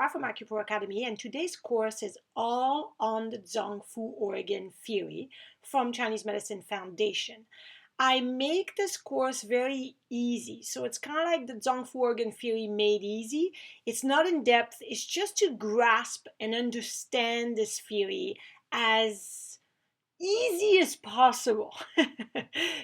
Clara from AcuPro Academy, and today's course is all on the Zang-Fu Organ Theory from Chinese Medicine Foundation. I make this course very easy, so it's kind of like the Zang-Fu Organ Theory made easy. It's not in depth, it's just to grasp and understand this theory as easy as possible.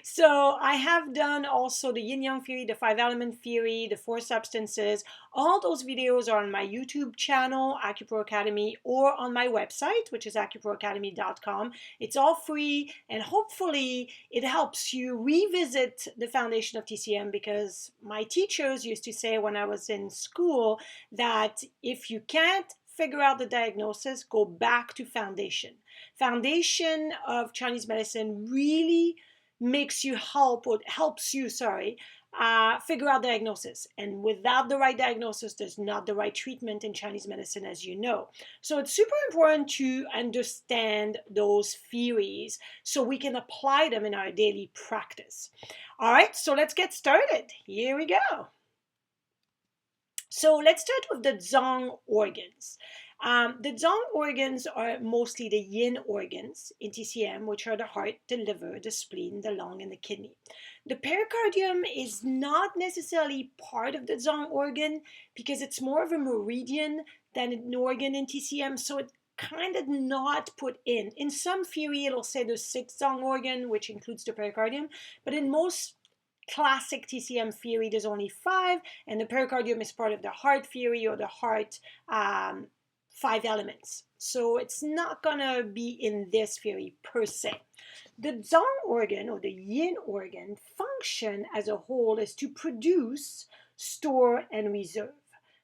So I have done also the yin-yang theory, the 5-element theory, the 4 substances. All those videos are on my YouTube channel, AcuPro Academy, or on my website, which is acuproacademy.com. It's all free, and hopefully it helps you revisit the foundation of TCM, because my teachers used to say when I was in school that if you can't figure out the diagnosis, go back to foundation. Foundation of Chinese medicine really makes you helps you figure out diagnosis. And without the right diagnosis, there's not the right treatment in Chinese medicine, as you know. So it's super important to understand those theories so we can apply them in our daily practice. All right, so let's get started. Here we go. So let's start with the Zang organs. The Zang organs are mostly the yin organs in TCM, which are the heart, the liver, the spleen, the lung, and the kidney. The pericardium is not necessarily part of the Zang organ because it's more of a meridian than an organ in TCM, so it kind of not put in. In some theory, it'll say the 6th Zang organ, which includes the pericardium, but in most classic TCM theory, there's only 5, and the pericardium is part of the heart theory or the heart 5 elements. So it's not gonna be in this theory per se. The Zang organ or the yin organ function as a whole is to produce, store, and reserve.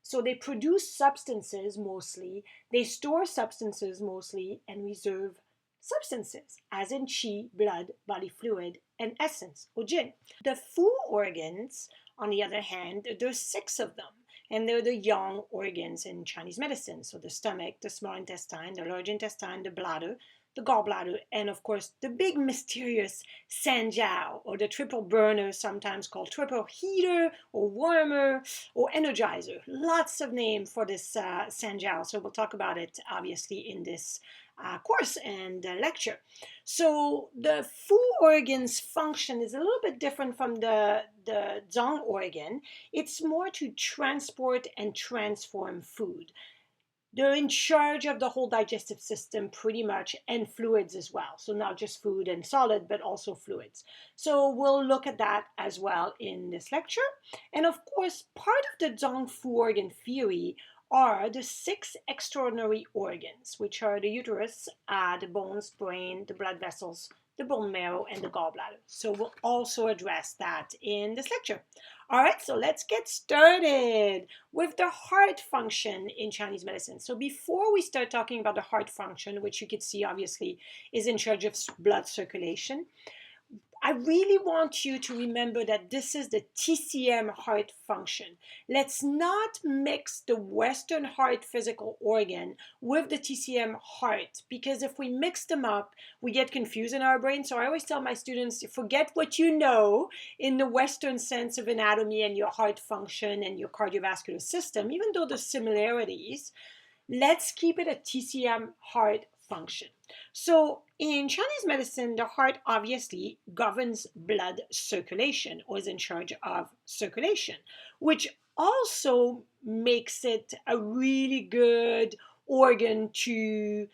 So they produce substances mostly, they store substances mostly, and reserve substances, as in qi, blood, body fluid, and essence, or jin. The Fu organs, on the other hand, there's 6 of them, and they're the yang organs in Chinese medicine. So the stomach, the small intestine, the large intestine, the bladder, the gallbladder, and of course the big mysterious sanjiao, or the triple burner, sometimes called triple heater or warmer or energizer. Lots of names for this sanjiao, so we'll talk about it obviously in this course and lecture. So the Fu organ's function is a little bit different from the Zang organ. It's more to transport and transform food. They're in charge of the whole digestive system pretty much, and fluids as well. So not just food and solid, but also fluids. So we'll look at that as well in this lecture. And of course, part of the Zang-Fu organ theory are the 6 extraordinary organs, which are the uterus, the bones, brain, the blood vessels, the bone marrow, and the gallbladder. So we'll also address that in this lecture. All right, so let's get started with the heart function in Chinese medicine. So before we start talking about the heart function, which you can see obviously is in charge of blood circulation, I really want you to remember that this is the TCM heart function. Let's not mix the Western heart physical organ with the TCM heart, because if we mix them up, we get confused in our brain. So I always tell my students, forget what you know in the Western sense of anatomy and your heart function and your cardiovascular system, even though there's similarities. Let's keep it a TCM heart function. So in Chinese medicine, the heart obviously governs blood circulation, or is in charge of circulation, which also makes it a really good organ to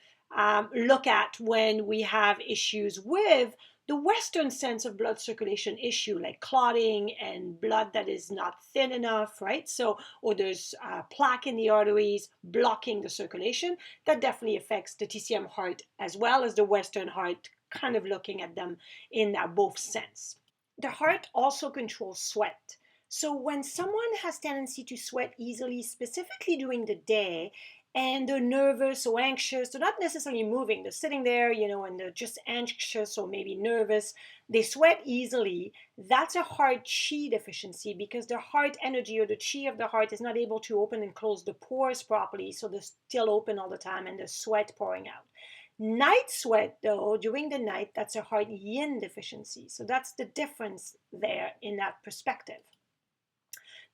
look at when we have issues with the Western sense of blood circulation issue, like clotting and blood that is not thin enough, right? So, or there's plaque in the arteries blocking the circulation. That definitely affects the TCM heart as well as the Western heart, kind of looking at them in both sense. The heart also controls sweat. So when someone has tendency to sweat easily, specifically during the day, and they're nervous or anxious, they're not necessarily moving, they're sitting there, and they're just anxious or maybe nervous, they sweat easily, that's a heart qi deficiency, because the heart energy or the qi of the heart is not able to open and close the pores properly, so they're still open all the time and there's sweat pouring out. Night sweat, though, during the night, that's a heart yin deficiency, so that's the difference there in that perspective.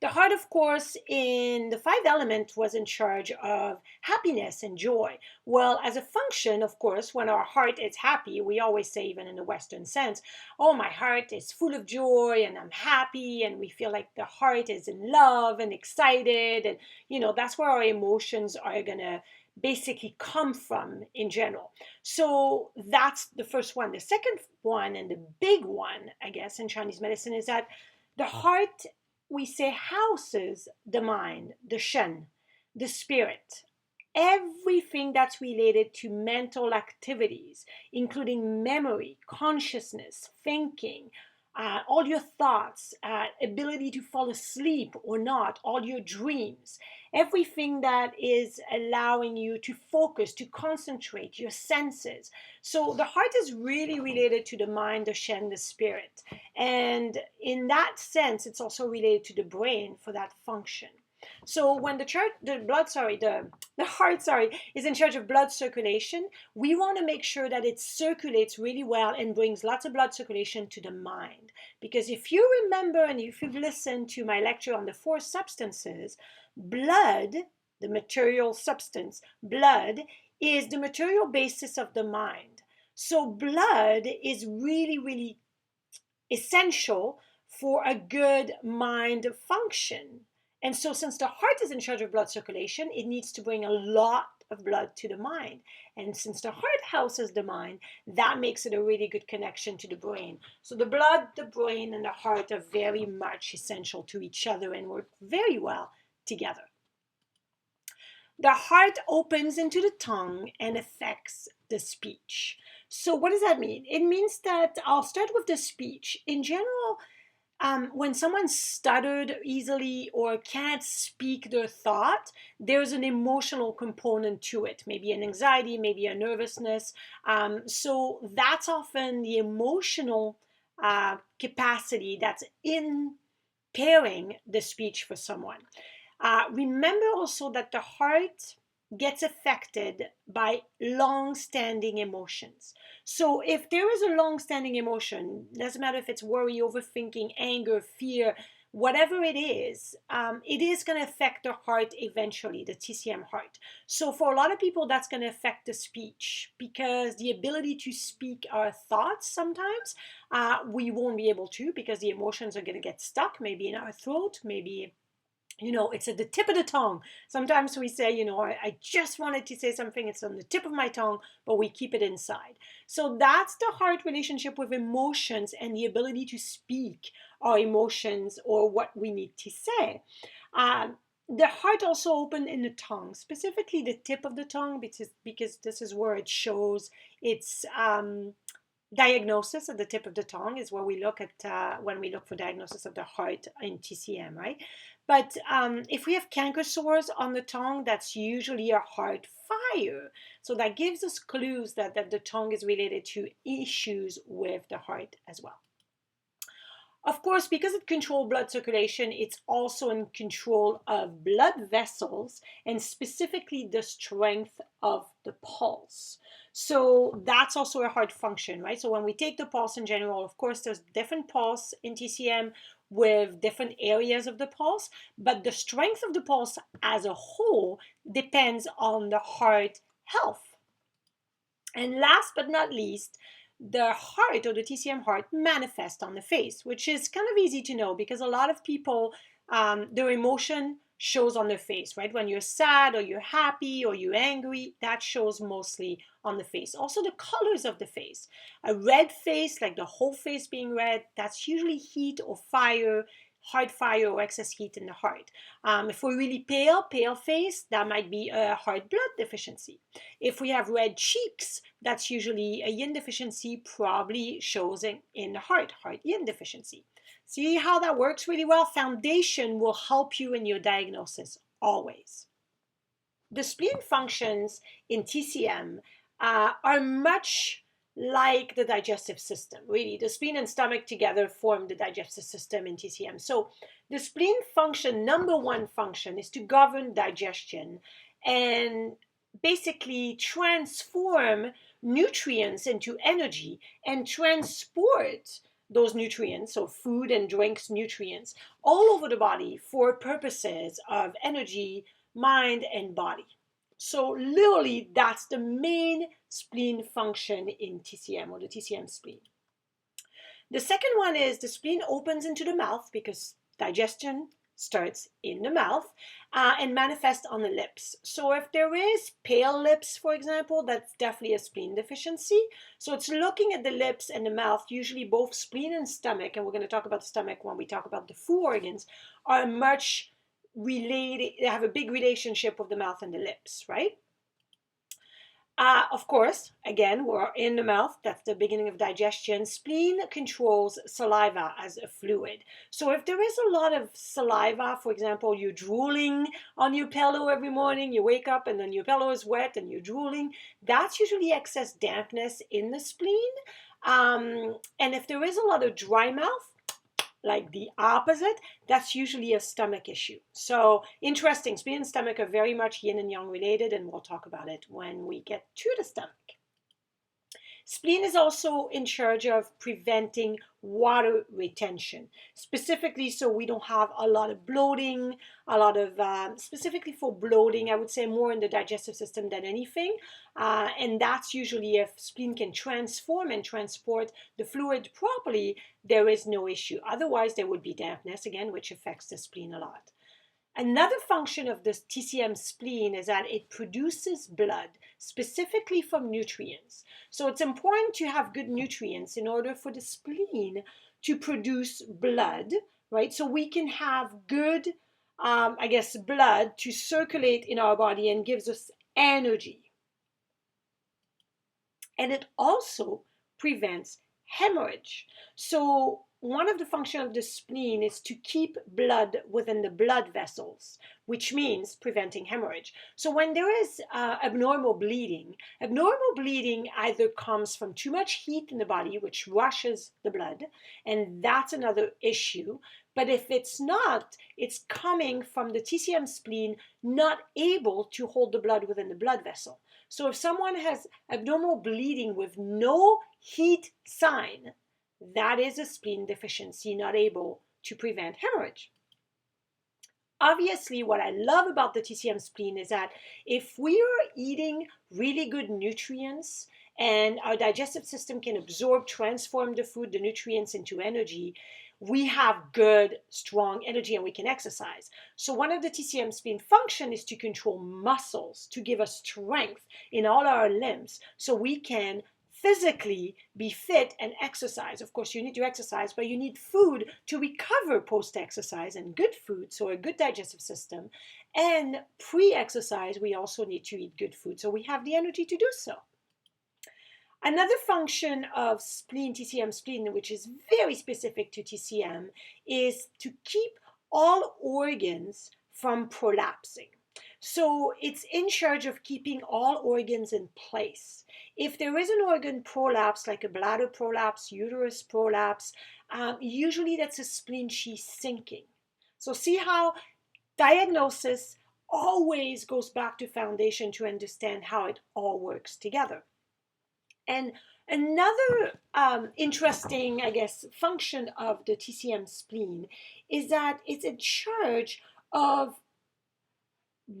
The heart, of course, in the five element was in charge of happiness and joy. Well, as a function, of course, when our heart is happy, we always say, even in the Western sense, oh, my heart is full of joy and I'm happy, and we feel like the heart is in love and excited. And, that's where our emotions are going to basically come from in general. So that's the first one. The second one, and the big one, I guess, in Chinese medicine is that the heart, we say, houses the mind, the shen, the spirit, everything that's related to mental activities, including memory, consciousness, thinking, all your thoughts, ability to fall asleep or not, all your dreams, everything that is allowing you to focus, to concentrate, your senses. So the heart is really related to the mind, the shen, the spirit. And in that sense, it's also related to the brain for that function. So when the heart, is in charge of blood circulation, we want to make sure that it circulates really well and brings lots of blood circulation to the mind. Because if you remember, and if you've listened to my lecture on the four substances, blood, the material substance, blood is the material basis of the mind. So blood is really, really essential for a good mind function. And so since the heart is in charge of blood circulation, it needs to bring a lot of blood to the mind. And since the heart houses the mind, that makes it a really good connection to the brain. So the blood, the brain, and the heart are very much essential to each other and work very well together. The heart opens into the tongue and affects the speech. So what does that mean? It means that, I'll start with the speech. In general, when someone stuttered easily or can't speak their thought, there's an emotional component to it, maybe an anxiety, maybe a nervousness. So that's often the emotional capacity that's impairing the speech for someone. Remember also that the heart gets affected by long-standing emotions. So if there is a long-standing emotion, doesn't matter if it's worry, overthinking, anger, fear, whatever it is going to affect the heart eventually, the TCM heart. So for a lot of people, that's going to affect the speech, because the ability to speak our thoughts sometimes, we won't be able to, because the emotions are going to get stuck, maybe in our throat, maybe it's at the tip of the tongue. Sometimes we say, I just wanted to say something, it's on the tip of my tongue, but we keep it inside. So that's the heart relationship with emotions and the ability to speak our emotions or what we need to say. The heart also opens in the tongue, specifically the tip of the tongue, because this is where it shows its diagnosis at the tip of the tongue is where we look at when we look for diagnosis of the heart in TCM, right? But if we have canker sores on the tongue, that's usually a heart fire. So that gives us clues that the tongue is related to issues with the heart as well. Of course, because it controls blood circulation, it's also in control of blood vessels and specifically the strength of the pulse. So that's also a heart function, right? So when we take the pulse in general, of course, there's different pulse in TCM with different areas of the pulse, but the strength of the pulse as a whole depends on the heart health. And last but not least, the heart or the TCM heart manifests on the face, which is kind of easy to know because a lot of people, their emotion shows on their face, right? When you're sad or you're happy or you're angry, that shows mostly on the face. Also the colors of the face. A red face, like the whole face being red, that's usually heat or fire, heart fire or excess heat in the heart. If we're really pale face, that might be a heart blood deficiency. If we have red cheeks, that's usually a yin deficiency, probably shows in the heart yin deficiency. See how that works really well? Foundation will help you in your diagnosis always. The spleen functions in TCM are much like the digestive system. Really, the spleen and stomach together form the digestive system in TCM. So the spleen function, number one function, is to govern digestion and basically transform nutrients into energy and transport those nutrients, so food and drinks nutrients, all over the body for purposes of energy, mind, and body. So literally, that's the main spleen function in TCM, or the TCM spleen. The second one is the spleen opens into the mouth because digestion starts in the mouth and manifests on the lips. So if there is pale lips, for example, that's definitely a spleen deficiency. So it's looking at the lips and the mouth, usually both spleen and stomach, and we're going to talk about the stomach when we talk about the food organs, are much related, they have a big relationship with the mouth and the lips, right? Of course, again, we're in the mouth. That's the beginning of digestion. Spleen controls saliva as a fluid. So if there is a lot of saliva, for example, you're drooling on your pillow every morning, you wake up and then your pillow is wet and you're drooling, that's usually excess dampness in the spleen. And if there is a lot of dry mouth, like the opposite, that's usually a stomach issue. So interesting, spleen and stomach are very much yin and yang related, and we'll talk about it when we get to the stomach. Spleen is also in charge of preventing water retention, specifically so we don't have a lot of bloating, a lot of, specifically for bloating, I would say more in the digestive system than anything. And that's usually if spleen can transform and transport the fluid properly, there is no issue. Otherwise, there would be dampness, again, which affects the spleen a lot. Another function of the TCM spleen is that it produces blood, specifically from nutrients. So it's important to have good nutrients in order for the spleen to produce blood, right? So we can have good, blood to circulate in our body and gives us energy. And it also prevents hemorrhage. So one of the functions of the spleen is to keep blood within the blood vessels, which means preventing hemorrhage. So when there is abnormal bleeding either comes from too much heat in the body, which rushes the blood, and that's another issue. But if it's not, it's coming from the TCM spleen not able to hold the blood within the blood vessel. So if someone has abnormal bleeding with no heat sign, that is a spleen deficiency, not able to prevent hemorrhage. Obviously, what I love about the TCM spleen is that if we are eating really good nutrients and our digestive system can absorb, transform the food, the nutrients into energy, we have good, strong energy and we can exercise. So one of the TCM spleen function is to control muscles, to give us strength in all our limbs so we can physically be fit and exercise. Of course, you need to exercise, but you need food to recover post-exercise and good food, so a good digestive system. And pre-exercise, we also need to eat good food, so we have the energy to do so. Another function of spleen, TCM spleen, which is very specific to TCM, is to keep all organs from prolapsing. So it's in charge of keeping all organs in place. If there is an organ prolapse, like a bladder prolapse, uterus prolapse, usually that's a spleen chi sinking. So see how diagnosis always goes back to foundation to understand how it all works together. And another interesting, function of the TCM spleen is that it's in charge of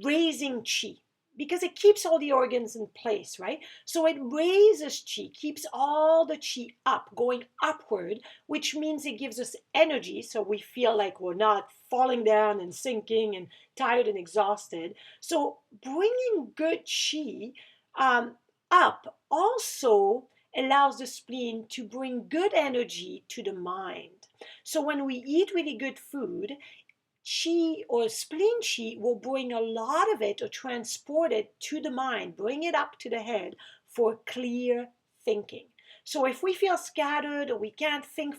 raising chi, because it keeps all the organs in place, right? So it raises chi, keeps all the chi up, going upward, which means it gives us energy, so we feel like we're not falling down and sinking and tired and exhausted. So bringing good chi up also allows the spleen to bring good energy to the mind. So when we eat really good food, chi or spleen chi will bring a lot of it or transport it to the mind, bring it up to the head for clear thinking. So if we feel scattered or we can't think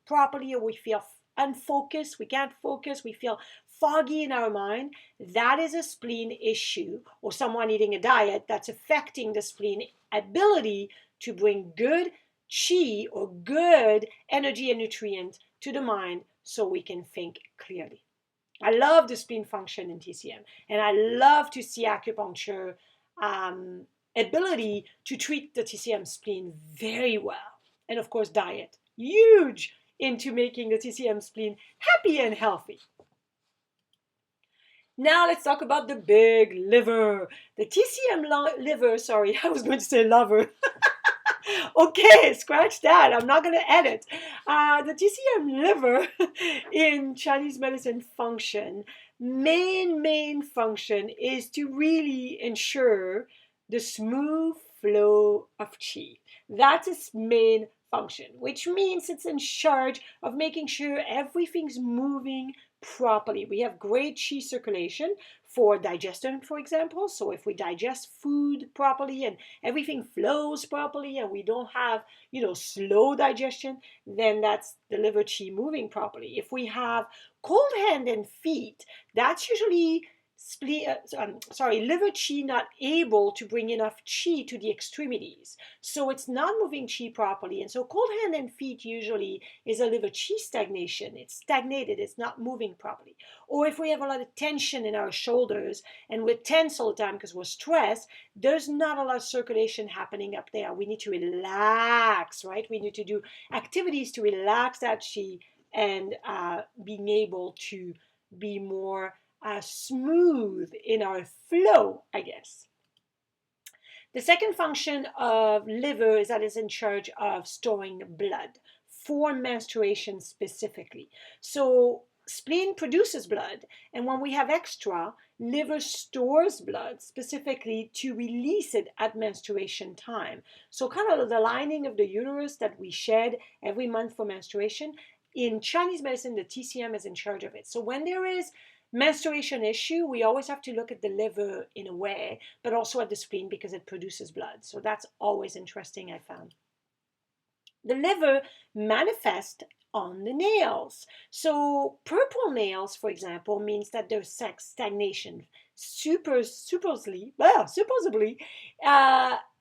properly or we feel unfocused, we can't focus, we feel foggy in our mind, that is a spleen issue, or someone eating a diet that's affecting the spleen ability to bring good chi or good energy and nutrient to the mind so we can think clearly. I love the spleen function in TCM, and I love to see acupuncture ability to treat the TCM spleen very well. And of course, diet huge into making the TCM spleen happy and healthy. Now let's talk about the big liver. The TCM liver, sorry, I was going to say lover. Okay, scratch that. I'm not going to edit. The TCM liver in Chinese medicine function, main function is to really ensure the smooth flow of qi. That's its main function, which means it's in charge of making sure everything's moving properly. We have great qi circulation for digestion, for example. So if we digest food properly and everything flows properly and we don't have, slow digestion, then that's the liver qi moving properly. If we have cold hand and feet, that's usually liver qi not able to bring enough qi to the extremities. So it's not moving qi properly. And so cold hand and feet usually is a liver qi stagnation. It's stagnated, it's not moving properly. Or if we have a lot of tension in our shoulders and we're tense all the time because we're stressed, there's not a lot of circulation happening up there. We need to relax, right? We need to do activities to relax that qi and being able to be more smooth in our flow, I guess. The second function of liver is that it's in charge of storing blood for menstruation specifically. So spleen produces blood, and when we have extra, liver stores blood specifically to release it at menstruation time. So kind of the lining of the uterus that we shed every month for menstruation, in Chinese medicine, the TCM is in charge of it. So when there is menstruation issue, we always have to look at the liver in a way, but also at the spleen because it produces blood. So that's always interesting, I found. The liver manifests on the nails. So purple nails, for example, means that there's stagnation. Supposedly,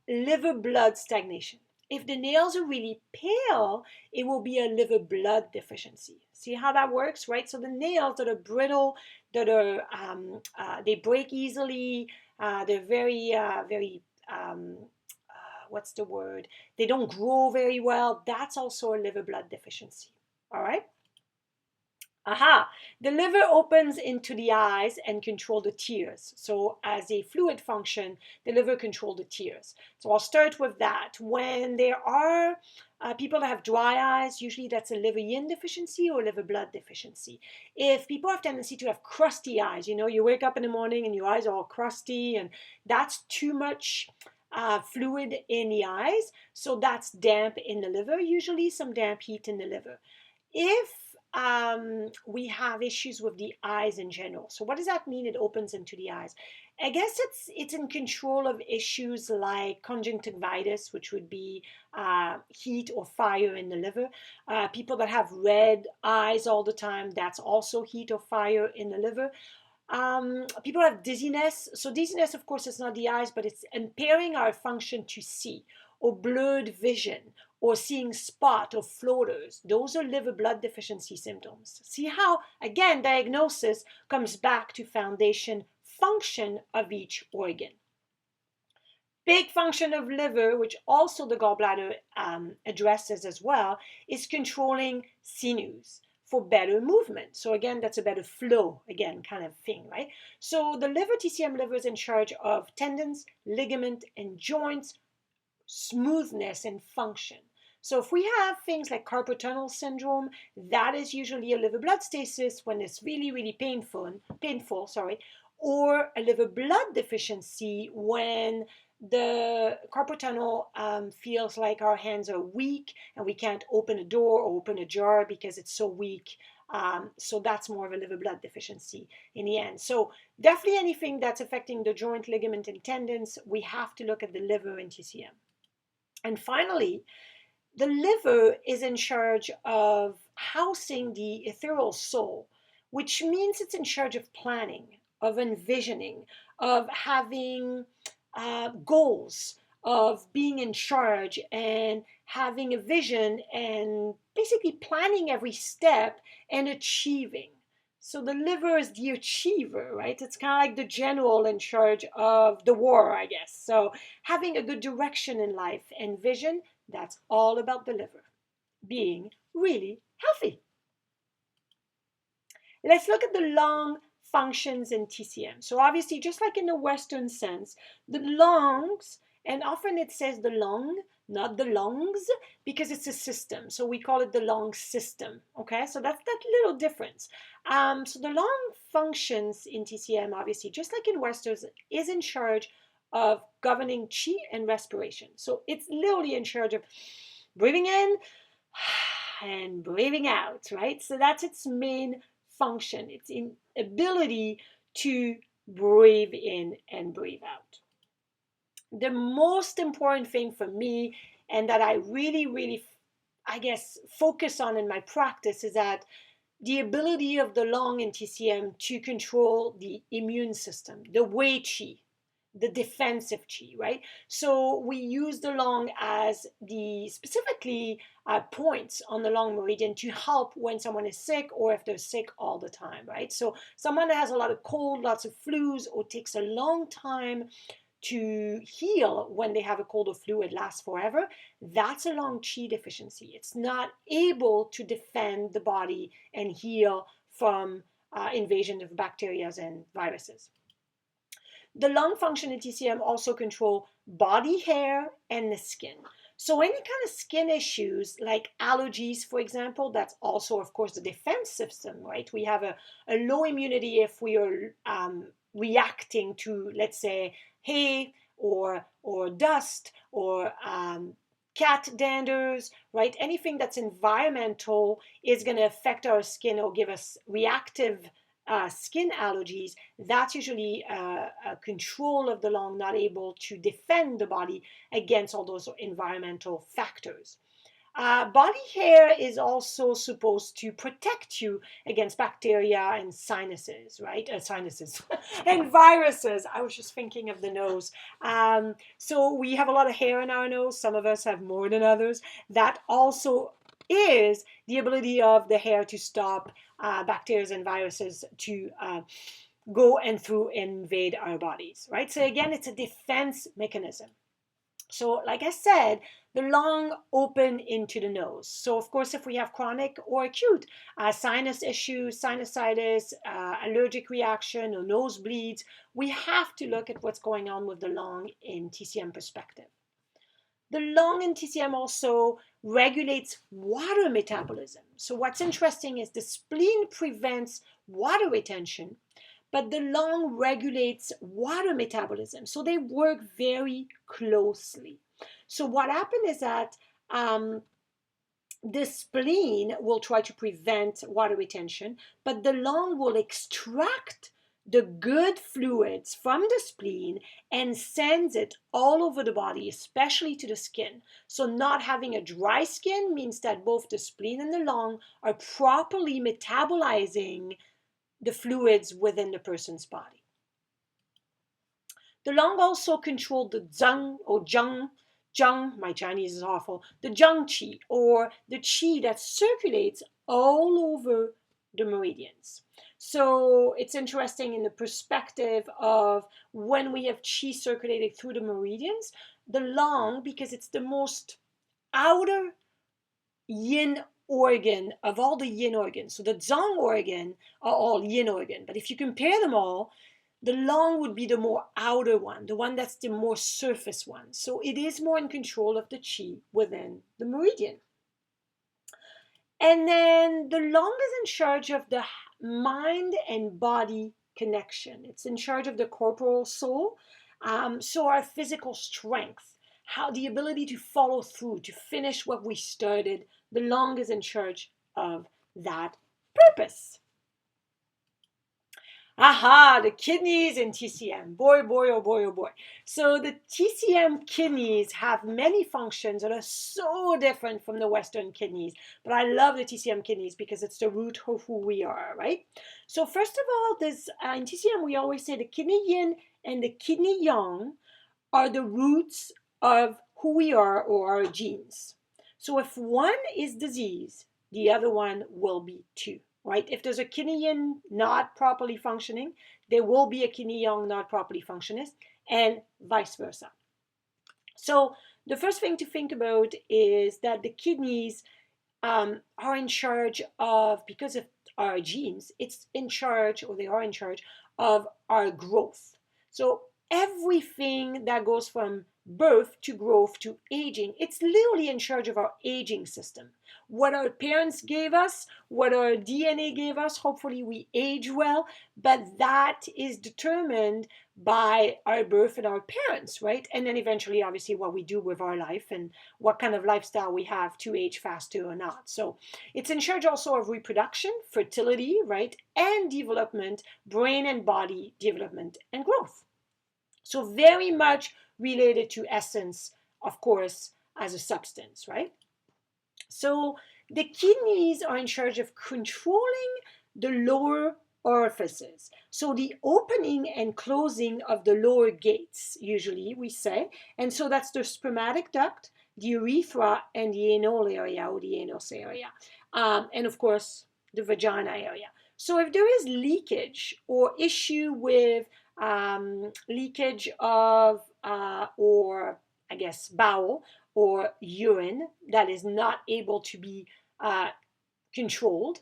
liver blood stagnation. If the nails are really pale, it will be a liver blood deficiency. See how that works, right? So the nails that are brittle, that are they break easily, they're very what's the word? They don't grow very well. That's also a liver blood deficiency. All right. Aha! The liver opens into the eyes and control the tears. So as a fluid function, the liver controls the tears. So I'll start with that. When there are people that have dry eyes, usually that's a liver yin deficiency or liver blood deficiency. If people have tendency to have crusty eyes, you wake up in the morning and your eyes are all crusty, and that's too much fluid in the eyes. So that's damp in the liver, usually some damp heat in the liver. If we have issues with the eyes in general. So what does that mean? It opens into the eyes. I guess it's in control of issues like conjunctivitis, which would be heat or fire in the liver. People that have red eyes all the time, that's also heat or fire in the liver. People have dizziness. So dizziness, of course, is not the eyes, but it's impairing our function to see, or blurred vision, or seeing spot or floaters. Those are liver blood deficiency symptoms. See how, again, diagnosis comes back to foundation function of each organ. Big function of liver, which also the gallbladder addresses as well, is controlling sinews for better movement. So again, that's a better flow, again, kind of thing, right? So the liver, TCM liver, is in charge of tendons, ligament, and joints, smoothness and function. So if we have things like carpal tunnel syndrome, that is usually a liver blood stasis when it's really painful, or a liver blood deficiency when the carpal tunnel feels like our hands are weak and we can't open a door or open a jar because it's so weak. So that's more of a liver blood deficiency in the end. So definitely anything that's affecting the joint, ligament, and tendons, we have to look at the liver in TCM. And finally, the liver is in charge of housing the ethereal soul, which means it's in charge of planning, of envisioning, of having goals, of being in charge and having a vision and basically planning every step and achieving. So the liver is the achiever, right? It's kind of like the general in charge of the war, I guess. So having a good direction in life and vision, that's all about the liver. being really healthy. Let's look at the lung functions in TCM. So obviously, just like in the Western sense, the lungs, and often it says the lung, not the lungs, because it's a system. So we call it the lung system. Okay, so that's that little difference. So the lung functions in TCM, obviously, just like in Westerns, is in charge of governing chi and respiration. So it's literally in charge of breathing in and breathing out, right? So that's its main function, its ability to breathe in and breathe out. The most important thing for me, and that I really, I guess, focus on in my practice, is that the ability of the lung in TCM to control the immune system, the wei qi, the defensive chi, right? So we use the lung as the specifically points on the lung meridian to help when someone is sick or if they're sick all the time, right? So someone that has a lot of cold, lots of flus, or takes a long time to heal when they have a cold or flu, it lasts forever, that's a lung qi deficiency. It's not able to defend the body and heal from invasion of bacteria and viruses. The lung function in TCM also control body hair and the skin. So any kind of skin issues like allergies, for example, that's also, of course, the defense system, right? We have a low immunity if we are reacting to, let's say, hay or dust or cat danders, right? Anything that's environmental is going to affect our skin or give us reactive skin allergies. That's usually a control of the lung, not able to defend the body against all those environmental factors. Body hair is also supposed to protect you against bacteria and sinuses, right? Sinuses and viruses. I was just thinking of the nose. So we have a lot of hair in our nose. Some of us have more than others. That also is the ability of the hair to stop bacteria and viruses to go and through invade our bodies, right? So again, it's a defense mechanism. So like I said, the lung open into the nose. So of course, if we have chronic or acute sinus issues, sinusitis, allergic reaction, or nosebleeds, we have to look at what's going on with the lung in TCM perspective. The lung in TCM also regulates water metabolism. So what's interesting is the spleen prevents water retention, but the lung regulates water metabolism. So they work very closely. So what happened is that the spleen will try to prevent water retention, but the lung will extract the good fluids from the spleen and sends it all over the body, especially to the skin. So not having a dry skin means that both the spleen and the lung are properly metabolizing the fluids within the person's body. The lung also controlled the Zang or Zheng, my Chinese is awful, the Zheng qi, or the qi that circulates all over the meridians. So it's interesting in the perspective of when we have qi circulating through the meridians, the lung, because it's the most outer yin organ of all the yin organs. So the Zang organ are all yin organ, but if you compare them all, the lung would be the more outer one, the one that's the more surface one. So it is more in control of the qi within the meridian. And then the lung is in charge of the mind and body connection. It's in charge of the corporal soul. So our physical strength, how the ability to follow through, to finish what we started, the lung is in charge of that purpose. Aha, the kidneys in TCM. Boy, boy, oh boy, oh boy. So the TCM kidneys have many functions that are so different from the Western kidneys. But I love the TCM kidneys because it's the root of who we are, right? So first of all, in TCM, we always say the kidney yin and the kidney yang are the roots of who we are or our genes. So if one is diseased, the other one will be too. Right? If there's a kidney yin not properly functioning, there will be a kidney yang not properly functioning, and vice versa. So the first thing to think about is that the kidneys are in charge of, because of our genes, it's in charge, or they are in charge of our growth. So everything that goes from birth to growth to aging, it's literally in charge of our aging system. What our parents gave us, what our DNA gave us, hopefully we age well, but that is determined by our birth and our parents, right? And then eventually, obviously, what we do with our life and what kind of lifestyle we have to age faster or not. So it's in charge also of reproduction, fertility, right? And development, brain and body development and growth. So very much related to essence, of course, as a substance, right? So the kidneys are in charge of controlling the lower orifices. So the opening and closing of the lower gates, usually we say. And so that's the spermatic duct, the urethra, and the anal area or the anus area. And of course, the vagina area. So if there is leakage or issue with leakage of, or I guess, bowel or urine that is not able to be controlled,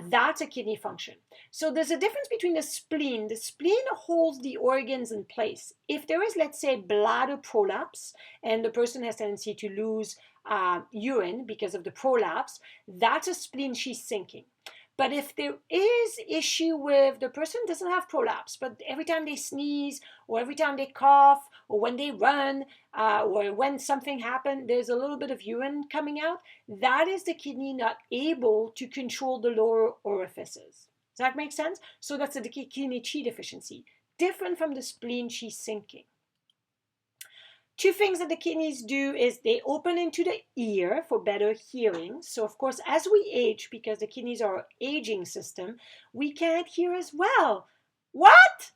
that's a kidney function. So there's a difference between the spleen. The spleen holds the organs in place. If there is, let's say, bladder prolapse, and the person has tendency to lose urine because of the prolapse, that's a spleen she's sinking. But if there is issue with the person doesn't have prolapse, but every time they sneeze or every time they cough or when they run or when something happens, there's a little bit of urine coming out, that is the kidney not able to control the lower orifices. Does that make sense? So that's a kidney chi deficiency, different from the spleen chi sinking. Two things that the kidneys do is they open into the ear for better hearing. So of course, as we age, because the kidneys are our aging system, we can't hear as well. What?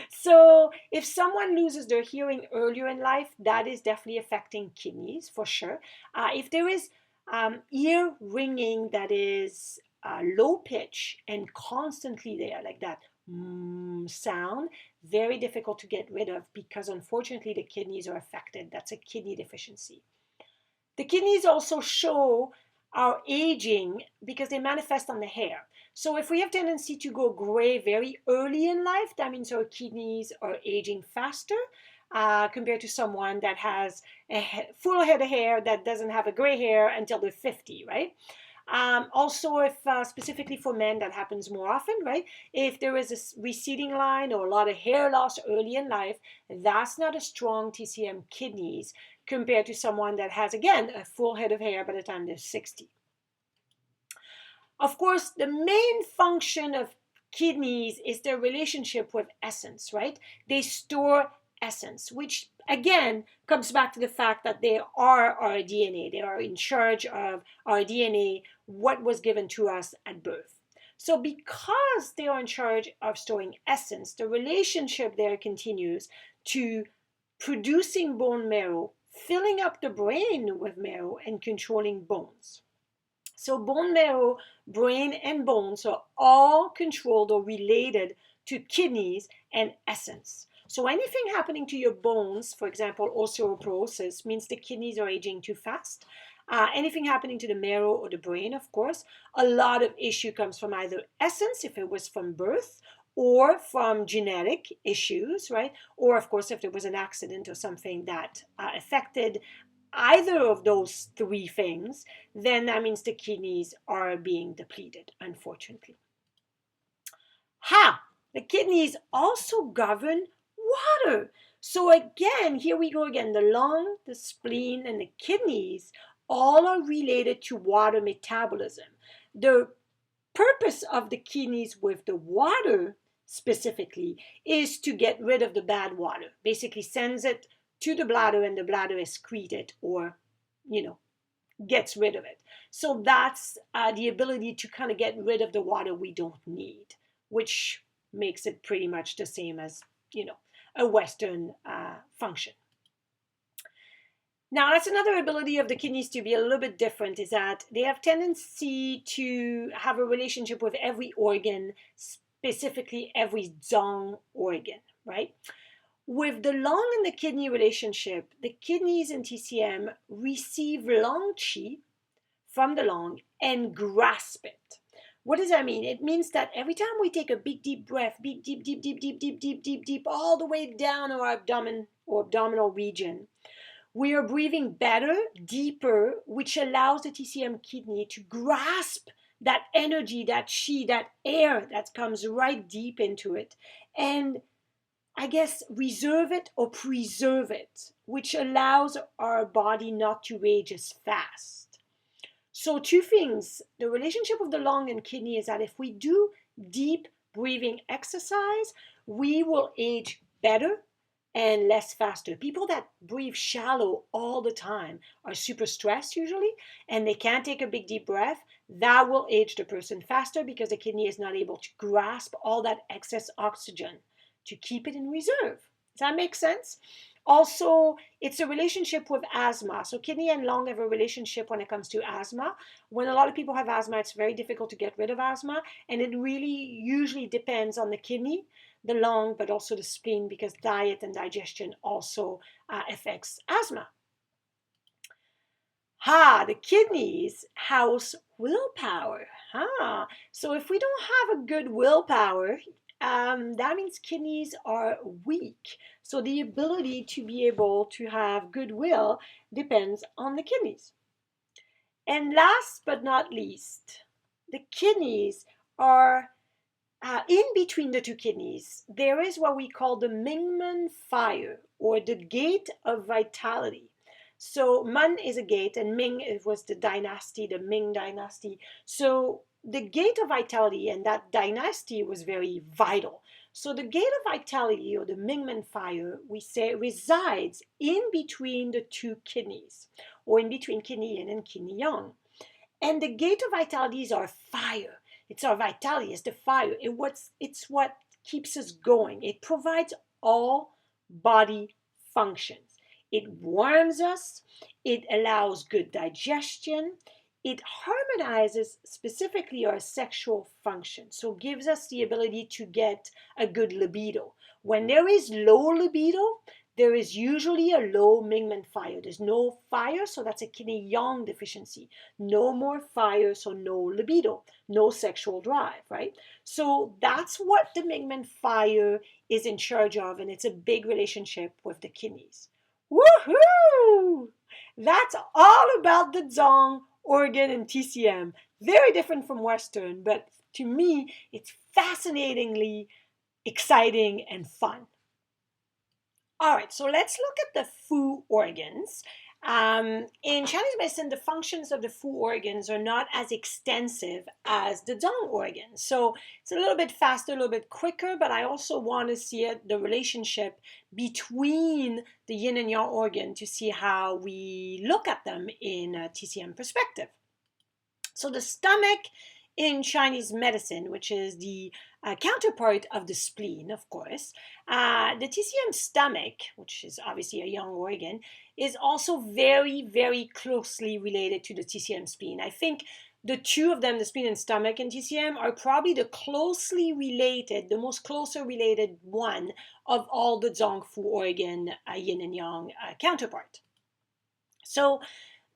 So if someone loses their hearing earlier in life, that is definitely affecting kidneys for sure. If there is ear ringing that is low pitch and constantly there, like that sound, very difficult to get rid of because unfortunately the kidneys are affected. That's a kidney deficiency. The kidneys also show our aging because they manifest on the hair. So if we have tendency to go gray very early in life, that means our kidneys are aging faster compared to someone that has a full head of hair that doesn't have a gray hair until they're 50, right? Also, if specifically for men, that happens more often, right? If there is a receding line or a lot of hair loss early in life, that's not a strong TCM kidneys compared to someone that has, again, a full head of hair by the time they're 60. Of course, the main function of kidneys is their relationship with essence, right? They store essence, which again comes back to the fact that they are our DNA. They are in charge of our DNA, what was given to us at birth. So because they are in charge of storing essence, the relationship there continues to producing bone marrow, filling up the brain with marrow, and controlling bones. So bone marrow, brain, and bones are all controlled or related to kidneys and essence. So anything happening to your bones, for example, osteoporosis, means the kidneys are aging too fast. Anything happening to the marrow or the brain, of course, a lot of issue comes from either essence, if it was from birth, or from genetic issues, right? Or, of course, if there was an accident or something that affected either of those three things, then that means the kidneys are being depleted, unfortunately. The kidneys also govern water. So again, here we go again. The lung, the spleen, and the kidneys all are related to water metabolism. The purpose of the kidneys with the water specifically is to get rid of the bad water. Basically sends it to the bladder and the bladder excretes it or, gets rid of it. So that's the ability to kind of get rid of the water we don't need, which makes it pretty much the same as, a Western function. Now, that's another ability of the kidneys to be a little bit different, is that they have tendency to have a relationship with every organ, specifically every Zang organ, right? With the lung and the kidney relationship, the kidneys in TCM receive lung qi from the lung and grasp it. What does that mean? It means that every time we take a big deep breath, deep, deep, deep, deep, deep, deep, deep, deep, deep, all the way down our abdomen or abdominal region, we are breathing better, deeper, which allows the TCM kidney to grasp that energy, that chi, that air that comes right deep into it, and I guess reserve it or preserve it, which allows our body not to age as fast. So two things, the relationship of the lung and kidney is that if we do deep breathing exercise, we will age better and less faster. People that breathe shallow all the time are super stressed usually, and they can't take a big deep breath. That will age the person faster because the kidney is not able to grasp all that excess oxygen to keep it in reserve. Does that make sense? Also, it's a relationship with asthma. So kidney and lung have a relationship when it comes to asthma. When a lot of people have asthma, it's very difficult to get rid of asthma, and it really usually depends on the kidney, the lung, but also the spleen, because diet and digestion also affects asthma. The kidneys house willpower. So if we don't have a good willpower, that means kidneys are weak. So the ability to be able to have goodwill depends on the kidneys. And last but not least, the kidneys are in between the two kidneys. There is what we call the Mingmen fire, or the gate of vitality. So Mun is a gate, and Ming was the dynasty, the Ming dynasty. So the gate of vitality, and that dynasty was very vital. So the gate of vitality, or the Mingmen fire, we say resides in between the two kidneys, or in between kidney yin and kidney yang. And the gate of vitality is our fire. It's our vitality, it's the fire. It's what keeps us going. It provides all body functions. It warms us, it allows good digestion, it harmonizes specifically our sexual function, so gives us the ability to get a good libido. When there is low libido, there is usually a low Mingmen fire. There's no fire, so that's a kidney yang deficiency. No more fire, so no libido, no sexual drive, right? So that's what the Mingmen fire is in charge of, and it's a big relationship with the kidneys. Woohoo! That's all about the Zang, organ, and TCM. Very different from Western, but to me, it's fascinatingly exciting and fun. All right, so let's look at the Fu organs. In Chinese medicine, the functions of the Fu organs are not as extensive as the Zang organs. So it's a little bit faster, a little bit quicker, but I also want to see the relationship between the yin and yang organ to see how we look at them in a TCM perspective. So the stomach in Chinese medicine, which is the counterpart of the spleen, of course, the TCM stomach, which is obviously a yang organ, is also very, very closely related to the TCM spleen. I think the two of them, the spleen and stomach and TCM, are probably the closely related, the most closer related one of all the Zang-Fu organ yin and yang counterpart. So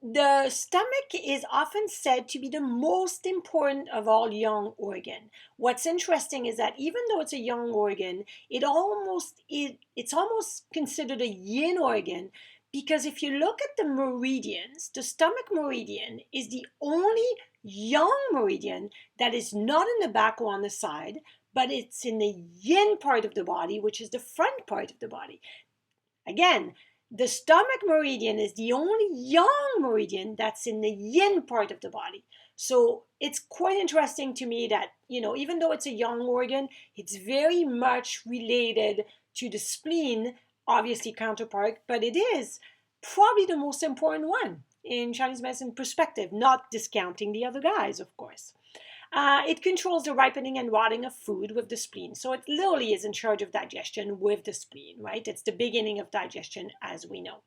the stomach is often said to be the most important of all yang organ. What's interesting is that even though it's a yang organ, it's almost considered a yin organ, because if you look at the meridians, the stomach meridian is the only yang meridian that is not in the back or on the side, but it's in the yin part of the body, which is the front part of the body. Again, the stomach meridian is the only yang meridian that's in the yin part of the body. So it's quite interesting to me that, even though it's a yang organ, it's very much related to the spleen, obviously counterpart, but it is probably the most important one in Chinese medicine perspective, not discounting the other guys, of course. It controls the ripening and rotting of food with the spleen. So it literally is in charge of digestion with the spleen, right? It's the beginning of digestion, as we know.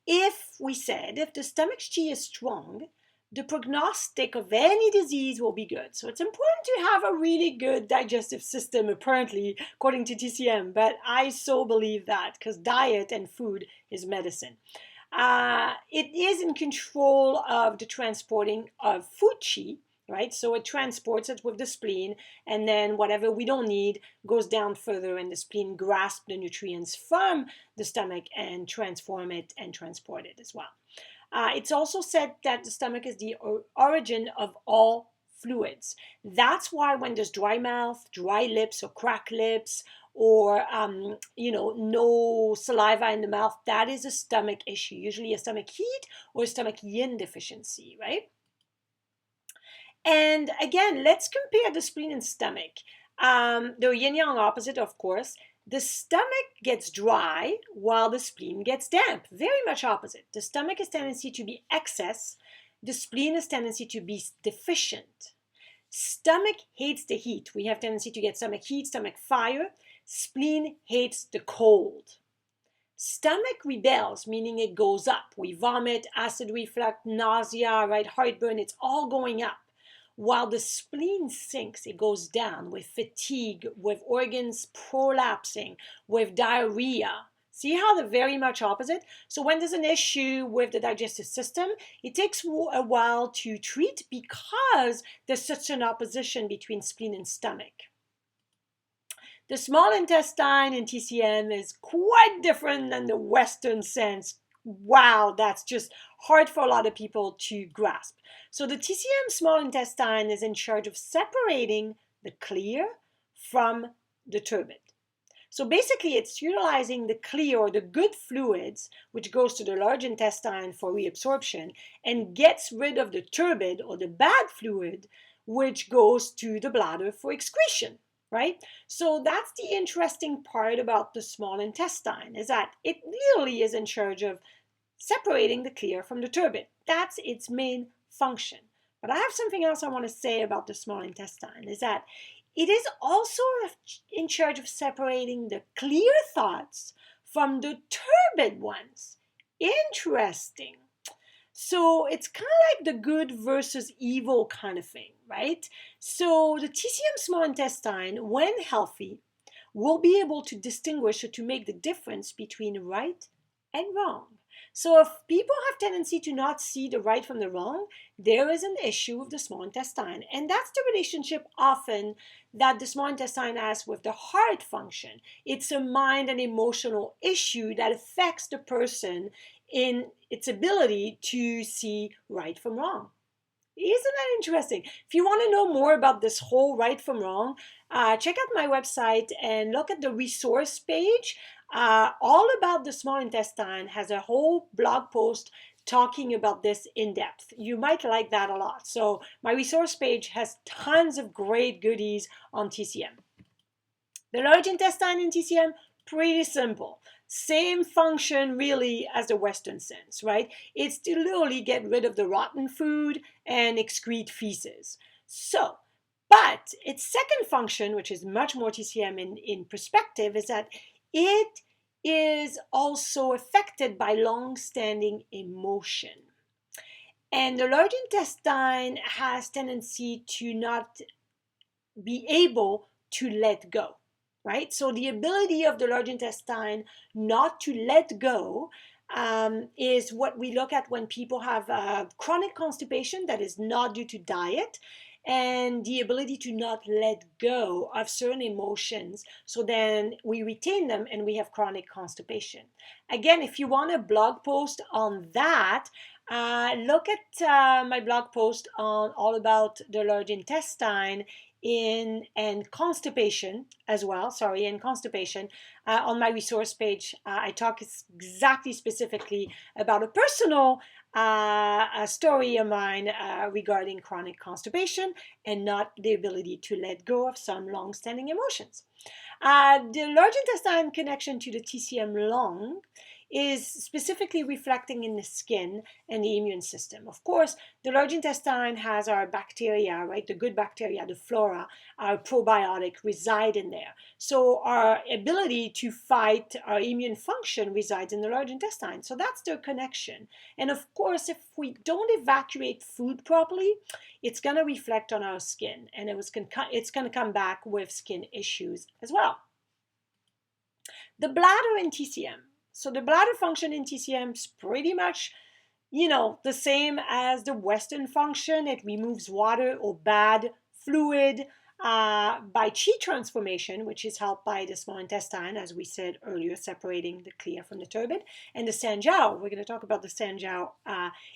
If the stomach's qi is strong, the prognostic of any disease will be good. So it's important to have a really good digestive system, apparently, according to TCM. But I so believe that, because diet and food is medicine. It is in control of the transporting of food qi, right? So it transports it with the spleen, and then whatever we don't need goes down further, and the spleen grasps the nutrients from the stomach and transform it and transport it as well. It's also said that the stomach is the origin of all fluids. That's why when there's dry mouth, dry lips, or cracked lips, or no saliva in the mouth, that is a stomach issue, usually a stomach heat or a stomach yin deficiency, right? And again, let's compare the spleen and stomach. They're yin-yang opposite, of course. The stomach gets dry while the spleen gets damp. Very much opposite. The stomach has tendency to be excess. The spleen has tendency to be deficient. Stomach hates the heat. We have tendency to get stomach heat, stomach fire. Spleen hates the cold. Stomach rebels, meaning it goes up. We vomit, acid reflux, nausea, right? Heartburn, it's all going up. While the spleen sinks, it goes down with fatigue, with organs prolapsing, with diarrhea. See how they're very much opposite? So when there's an issue with the digestive system, it takes a while to treat because there's such an opposition between spleen and stomach. The small intestine in TCM is quite different than the Western sense. Wow, that's just hard for a lot of people to grasp. So the TCM small intestine is in charge of separating the clear from the turbid. So basically it's utilizing the clear or the good fluids, which goes to the large intestine for reabsorption, and gets rid of the turbid or the bad fluid, which goes to the bladder for excretion. Right? So that's the interesting part about the small intestine, is that it literally is in charge of separating the clear from the turbid. That's its main function. But I have something else I want to say about the small intestine, is that it is also in charge of separating the clear thoughts from the turbid ones. Interesting. So it's kind of like the good versus evil kind of thing, right? So the TCM small intestine, when healthy, will be able to distinguish or to make the difference between right and wrong. So if people have tendency to not see the right from the wrong, there is an issue with the small intestine. And that's the relationship often that the small intestine has with the heart function. It's a mind and emotional issue that affects the person in its ability to see right from wrong. Isn't that interesting? If you want to know more about this whole right from wrong, check out my website and look at the resource page. All about the small intestine has a whole blog post talking about this in depth. You might like that a lot. So my resource page has tons of great goodies on TCM. The large intestine in TCM, pretty simple. Same function really as the Western sense, right? It's to literally get rid of the rotten food and excrete feces. So, but its second function, which is much more TCM in perspective, is that it is also affected by long-standing emotion. And the large intestine has tendency to not be able to let go. Right? So the ability of the large intestine not to let go is what we look at when people have chronic constipation that is not due to diet, and the ability to not let go of certain emotions. So then we retain them and we have chronic constipation. Again, if you want a blog post on that, look at my blog post on all about the large intestine and constipation as well. And constipation on my resource page. I talk exactly specifically about a personal a story of mine regarding chronic constipation and not the ability to let go of some long-standing emotions. The large intestine connection to the TCM lung is specifically reflecting in the skin and the immune system. Of course, the large intestine has our bacteria, right? The good bacteria, the flora, our probiotic reside in there. So our ability to fight our immune function resides in the large intestine. So that's their connection. And of course, if we don't evacuate food properly, it's going to reflect on our skin, and it's going to come back with skin issues as well. The bladder in TCM. So the bladder function in TCM is pretty much, the same as the Western function. It removes water or bad fluid by qi transformation, which is helped by the small intestine, as we said earlier, separating the clear from the turbid, and the sanjiao. We're going to talk about the sanjiao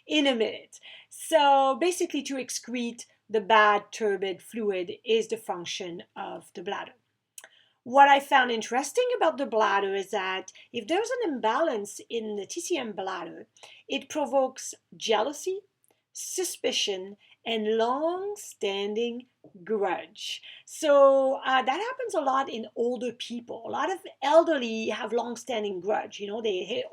in a minute. So basically, to excrete the bad turbid fluid is the function of the bladder. What I found interesting about the bladder is that if there's an imbalance in the TCM bladder, it provokes jealousy, suspicion, and long-standing grudge. So that happens a lot in older people. A lot of elderly have long-standing grudge. They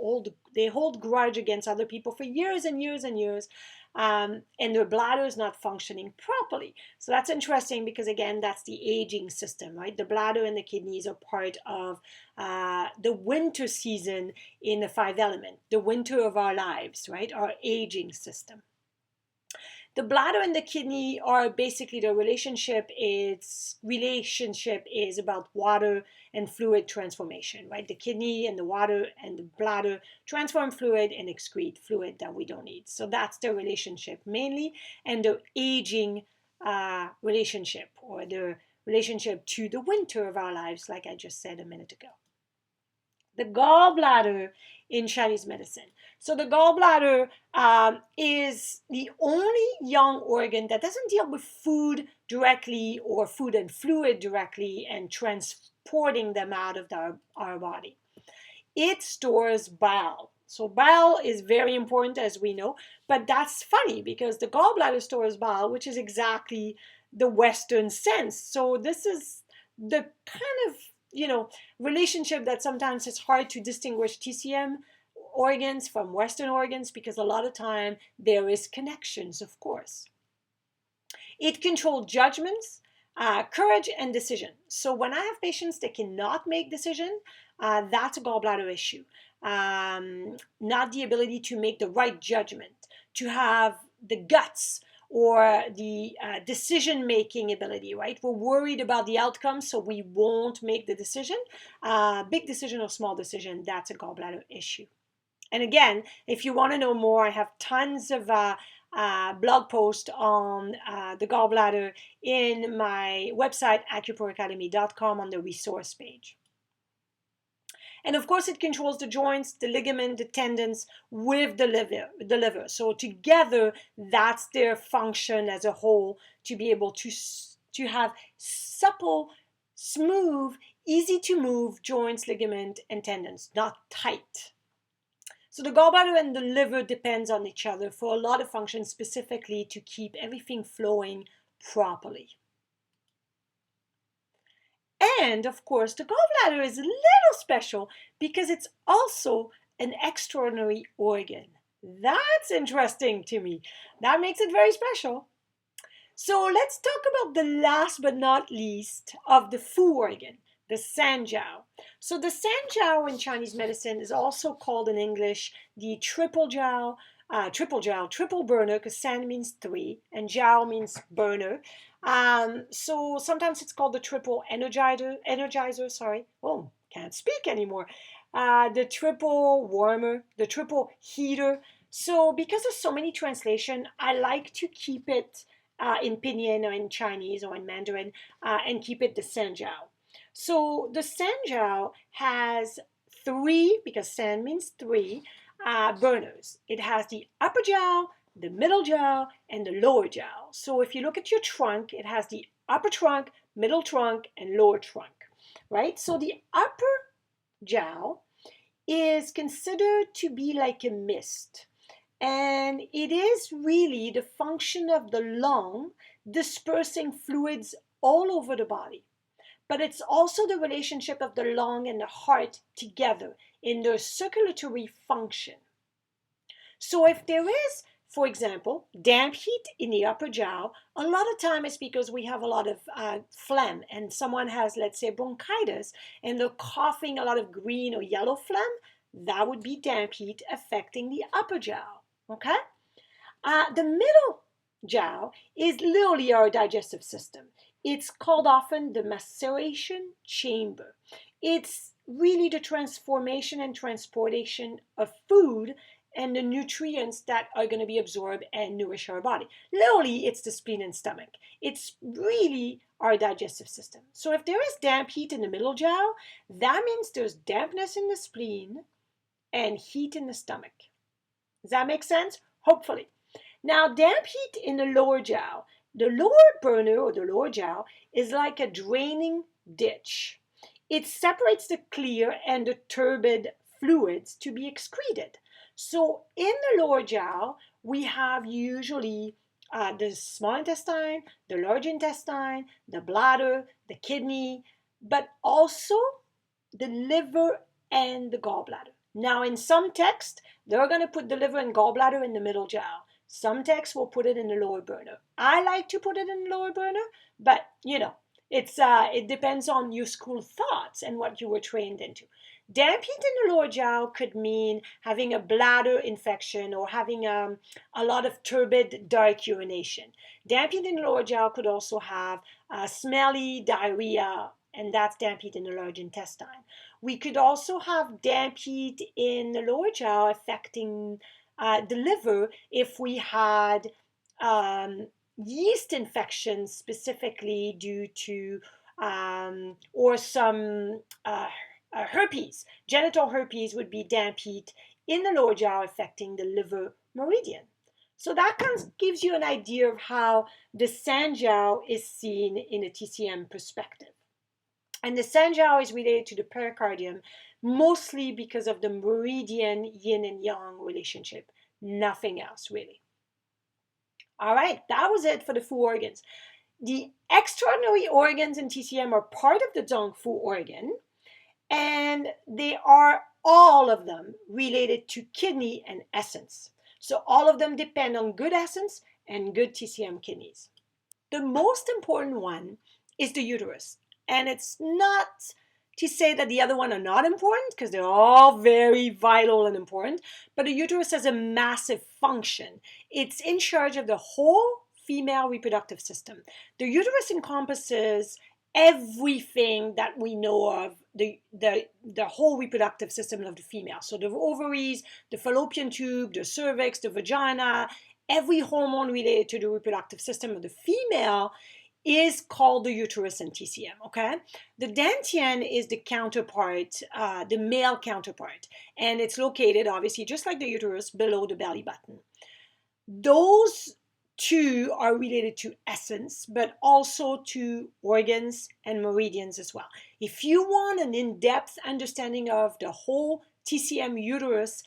hold grudge against other people for years and years and years. And their bladder is not functioning properly. So that's interesting because, again, that's the aging system, right? The bladder and the kidneys are part of the winter season in the five element, the winter of our lives, right? Our aging system. The bladder and the kidney are basically the relationship is about water and fluid transformation, right? The kidney and the water and the bladder transform fluid and excrete fluid that we don't need. So that's the relationship mainly, and the aging relationship, or the relationship to the winter of our lives, like I just said a minute ago. The gallbladder in Chinese medicine. So the gallbladder is the only young organ that doesn't deal with food directly or food and fluid directly and transporting them out of our body. It stores bile. So bile is very important, as we know, but that's funny because the gallbladder stores bile, which is exactly the Western sense. So this is the kind of relationship that sometimes it's hard to distinguish TCM organs from Western organs, because a lot of time there is connections, of course. It controls judgments, courage, and decision. So when I have patients that cannot make decision, that's a gallbladder issue. Not the ability to make the right judgment, to have the guts, or the decision-making ability, right? We're worried about the outcome, so we won't make the decision. Big decision or small decision, that's a gallbladder issue. And again, if you want to know more, I have tons of blog posts on the gallbladder in my website, acuproacademy.com, on the resource page. And of course, it controls the joints, the ligament, the tendons with the liver. So together, that's their function as a whole, to be able to have supple, smooth, easy to move joints, ligament, and tendons, not tight. So the gallbladder and the liver depends on each other for a lot of functions, specifically to keep everything flowing properly. And of course, the gallbladder is a little special because it's also an extraordinary organ. That's interesting to me. That makes it very special. So let's talk about the last but not least of the Fu organ, the sanjiao. So the sanjiao in Chinese medicine is also called in English the triple burner, because san means three and jiao means burner. So sometimes it's called the triple energizer, sorry. Oh, can't speak anymore. The triple warmer, the triple heater. So because there's so many translation, I like to keep it in pinyin or in Chinese or in Mandarin and keep it the sanjiao. So the sanjiao has three, because san means three, burners. It has the upper jiao, the middle jiao, and the lower jiao. So if you look at your trunk, it has the upper trunk, middle trunk, and lower trunk, right? So the upper jiao is considered to be like a mist. And it is really the function of the lung dispersing fluids all over the body. But it's also the relationship of the lung and the heart together in their circulatory function. So if there is, for example, damp heat in the upper jiao, a lot of time it's because we have a lot of phlegm, and someone has, let's say, bronchitis, and they're coughing a lot of green or yellow phlegm. That would be damp heat affecting the upper jiao, okay? The middle jiao is literally our digestive system. It's called often the maceration chamber. It's really the transformation and transportation of food and the nutrients that are going to be absorbed and nourish our body. Literally, it's the spleen and stomach. It's really our digestive system. So if there is damp heat in the middle jiao, that means there's dampness in the spleen and heat in the stomach. Does that make sense? Hopefully. Now, damp heat in the lower jiao. The lower burner or the lower jiao is like a draining ditch. It separates the clear and the turbid fluids to be excreted. So in the lower jiao, we have usually the small intestine, the large intestine, the bladder, the kidney, but also the liver and the gallbladder. Now, in some texts, they're going to put the liver and gallbladder in the middle jiao. Some texts will put it in the lower burner. I like to put it in the lower burner, but it depends on your school thoughts and what you were trained into. Damp heat in the lower jiao could mean having a bladder infection or having a lot of turbid dark urination. Damp heat in the lower jiao could also have smelly diarrhea, and that's damp heat in the large intestine. We could also have damp heat in the lower jiao affecting the liver if we had yeast infections specifically due to or some herpes. Genital herpes would be damp heat in the lower jiao affecting the liver meridian. So that kind of gives you an idea of how the Sanjiao is seen in a TCM perspective. And the Sanjiao is related to the pericardium mostly because of the meridian yin and yang relationship. Nothing else, really. All right, that was it for the Fu organs. The extraordinary organs in TCM are part of the Zang-Fu organ, and they are all of them related to kidney and essence. So all of them depend on good essence and good TCM kidneys. The most important one is the uterus. And it's not to say that the other one are not important, because they're all very vital and important, but the uterus has a massive function. It's in charge of the whole female reproductive system. The uterus encompasses everything that we know of the whole reproductive system of the female. So the ovaries, the fallopian tube, the cervix, the vagina, every hormone related to the reproductive system of the female is called the uterus in TCM, okay? The dantian is the counterpart, the male counterpart, and it's located, obviously, just like the uterus, below the belly button. Those two are related to essence, but also to organs and meridians as well. If you want an in-depth understanding of the whole TCM uterus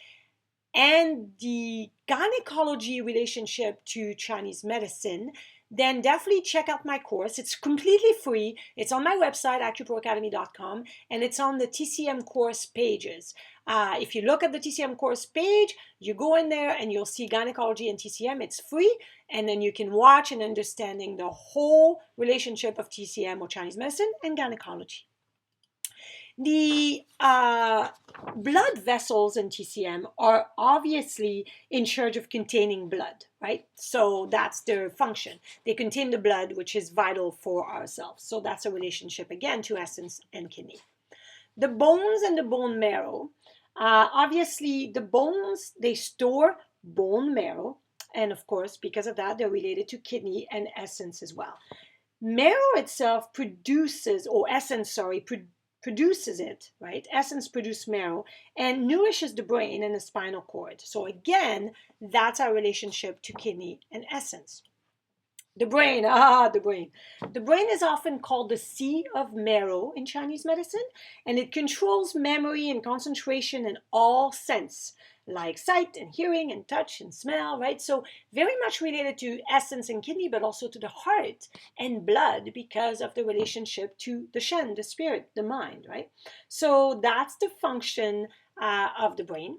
and the gynecology relationship to Chinese medicine, then definitely check out my course. It's completely free. It's on my website, acuproacademy.com, and it's on the TCM course pages. If you look at the TCM course page, you go in there and you'll see gynecology and TCM. It's free, and then you can watch and understanding the whole relationship of TCM or Chinese medicine and gynecology. The blood vessels in TCM are obviously in charge of containing blood, right? So that's their function. They contain the blood, which is vital for ourselves. So that's a relationship, again, to essence and kidney. The bones and the bone marrow, obviously the bones, they store bone marrow. And of course, because of that, they're related to kidney and essence as well. Marrow itself produces it, right? Essence produces marrow and nourishes the brain and the spinal cord. So again, that's our relationship to kidney and essence. The brain. The brain is often called the sea of marrow in Chinese medicine, and it controls memory and concentration in all sense, like sight and hearing and touch and smell, right? So very much related to essence and kidney, but also to the heart and blood because of the relationship to the Shen, the spirit, the mind, right? So that's the function of the brain.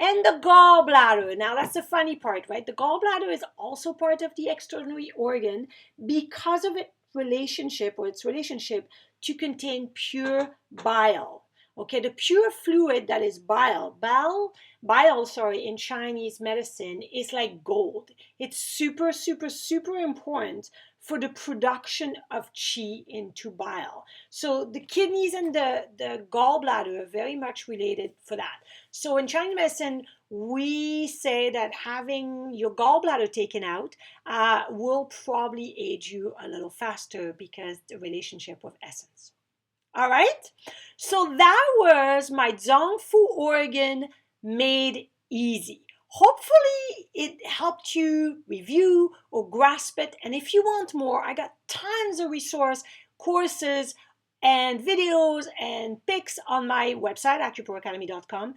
And the gallbladder. Now that's the funny part, right? The gallbladder is also part of the extraordinary organ because of its relationship to contain pure bile. Okay, the pure fluid that is bile, in Chinese medicine is like gold. It's super, super, super important for the production of qi into bile. So the kidneys and the gallbladder are very much related for that. So in Chinese medicine, we say that having your gallbladder taken out will probably aid you a little faster because the relationship with essence. All right? So that was my Zang-Fu Organ made easy. Hopefully it helped you review or grasp it. And if you want more, I got tons of resource courses and videos and pics on my website, acuproacademy.com.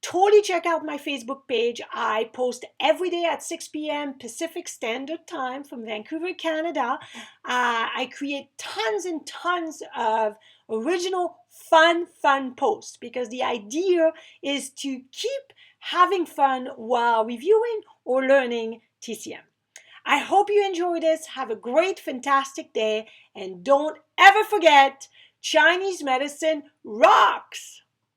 Totally check out my Facebook page. I post every day at 6 p.m. Pacific Standard Time from Vancouver, Canada. I create tons and tons of original fun posts because the idea is to keep having fun while reviewing or learning TCM. I hope you enjoyed this. Have a great, fantastic day. And don't ever forget, Chinese medicine rocks!